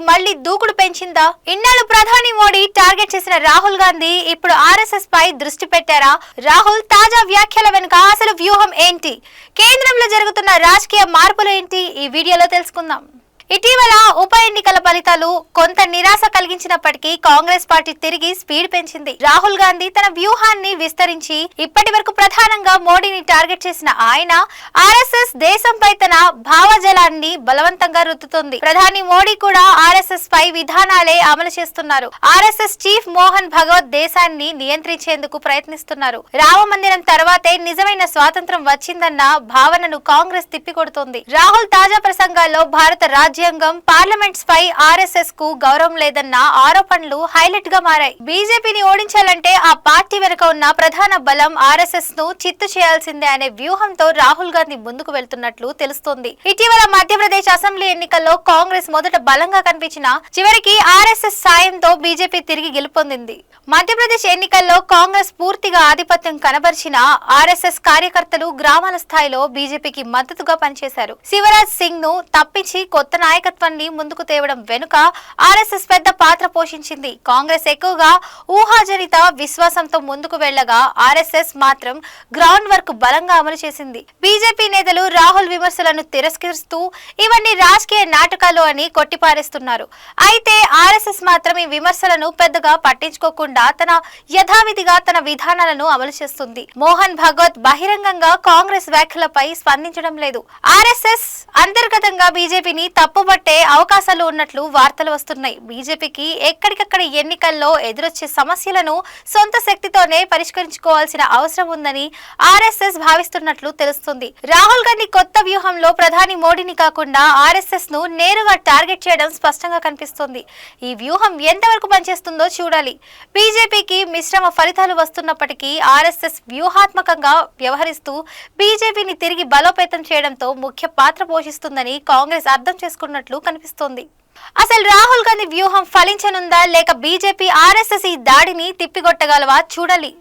మళ్లీ దూకుడు పెంచిందా? ఇన్నాళ్ళు ప్రధాని మోడీ టార్గెట్ చేసిన రాహుల్ గాంధీ ఇప్పుడు ఆర్ఎస్ఎస్ పై దృష్టి పెట్టారా? రాహుల్ తాజా వ్యాఖ్యల వెనుక అసలు వ్యూహం ఏంటి? కేంద్రంలో జరుగుతున్న రాజకీయ మార్పులు ఏంటి? ఈ వీడియోలో తెలుసుకుందాం. ఇటీవల ఉప ఎన్నికల ఫలితాలు కొంత నిరాశ కలిగించినప్పటికీ కాంగ్రెస్ పార్టీ తిరిగి స్పీడ్ పెంచింది. రాహుల్ గాంధీ తన వ్యూహాన్ని విస్తరించి ఇప్పటి వరకు ప్రధానంగా మోడీని టార్గెట్ చేసిన ఆయన ఆర్ఎస్ఎస్ దేశంపై తన భావజాలాన్ని బలవంతంగా రుద్దుతోంది. ప్రధాని మోడీ కూడా ఆర్ఎస్ఎస్ పై విధానాలే అమలు చేస్తున్నారు. ఆర్ఎస్ఎస్ చీఫ్ మోహన్ భగవత్ దేశాన్ని నియంత్రించేందుకు ప్రయత్నిస్తున్నారు. రామ మందిరం తర్వాతే నిజమైన స్వాతంత్రం వచ్చిందన్న భావనను కాంగ్రెస్ తిప్పికొడుతోంది. రాహుల్ తాజా ప్రసంగాల్లో భారత రాజ్యాంగం, పార్లమెంట్స్ పై ఆర్ఎస్ఎస్ కు గౌరవం లేదన్న ఆరోపణలు హైలైట్ గా మారాయి. బీజేపీని ఓడించాలంటే ఆ పార్టీ వెనుక ఉన్న ప్రధాన బలం ఆర్ఎస్ఎస్ ను చిత్తు చేయాల్సిందే అనే వ్యూహంతో రాహుల్ గాంధీ ముందుకు వెళ్తున్నట్లు తెలుస్తోంది. ఇటీవల మధ్యప్రదేశ్ అసెంబ్లీ ఎన్నికల్లో కాంగ్రెస్ మొదట బలంగా కనిపించినా చివరికి ఆర్ఎస్ఎస్ సాయంతో బీజేపీ తిరిగి గెలుపొందింది. మధ్యప్రదేశ్ ఎన్నికల్లో కాంగ్రెస్ పూర్తిగా ఆధిపత్యం కనబరిచిన ఆర్ఎస్ఎస్ కార్యకర్తలు గ్రామాల స్థాయిలో బీజేపీకి మద్దతుగా పనిచేశారు. శివరాజ్ సింగ్ ను తప్పించి కొత్త నాయకత్వాన్ని ముందుకు తేవడం వెనుక ఆర్ఎస్ఎస్ పెద్ద పాత్ర పోషించింది. కాంగ్రెస్ ఎక్కువగా ఊహాజనిత విశ్వాసంతో ముందుకు వెళ్లగా ఆర్ఎస్ఎస్ మాత్రం గ్రౌండ్ వర్క్ బలంగా అమలు చేసింది. బీజేపీ నేతలు రాహుల్ విమర్శలను తిరస్కరిస్తూ ఇవన్నీ రాజకీయ నాటకాలు అని కొట్టిపారేస్తున్నారు. అయితే ఆర్ఎస్ఎస్ మాత్రం ఈ విమర్శలను పెద్దగా పట్టించుకోకుండా తన యథావిధిగా తన విధానాలను అమలు చేస్తుంది. మోహన్ భగవత్ బహిరంగంగా కాంగ్రెస్ వ్యాఖ్యలపై స్పందించడం లేదు. ఆర్ఎస్ఎస్ అంతర్గతంగా బీజేపీని తప్పుబట్టే అవకాశాలు ఉన్నట్లు వార్తలు వస్తున్నాయి. బీజేపీకి ఎక్కడికక్కడ ఎన్నికల్లో ఎదురొచ్చే సమస్యలను సొంత శక్తితోనే పరిష్కరించుకోవాల్సిన అవసరం ఉందని ఆర్ఎస్ఎస్ భావిస్తున్నట్లు తెలుస్తుంది. రాహుల్ గాంధీ కొత్త వ్యూహంలో ప్రధాని మోడీని కాకుండా ఆర్ఎస్ఎస్ ను నేరుగా టార్గెట్ చేయడం స్పష్టంగా కనిపిస్తోంది. ఈ వ్యూహం ఎంతవరకు పనిచేస్తుందో చూడాలి. బీజేపీకి మిశ్రమ ఫలితాలు వస్తున్నప్పటికీ ఆర్ఎస్ఎస్ వ్యూహాత్మకంగా వ్యవహరిస్తూ బీజేపీని తిరిగి బలోపేతం చేయడంతో ముఖ్య పాత్ర పోషిస్తుందని కాంగ్రెస్ అర్థం చేసుకున్నట్లు కనిపిస్తోంది. అసలు రాహుల్ గాంధీ వ్యూహం ఫలించనుందా లేక బీజేపీ ఆర్ఎస్ఎస్ ఈ దాడిని తిప్పికొట్టగలవా చూడాలి.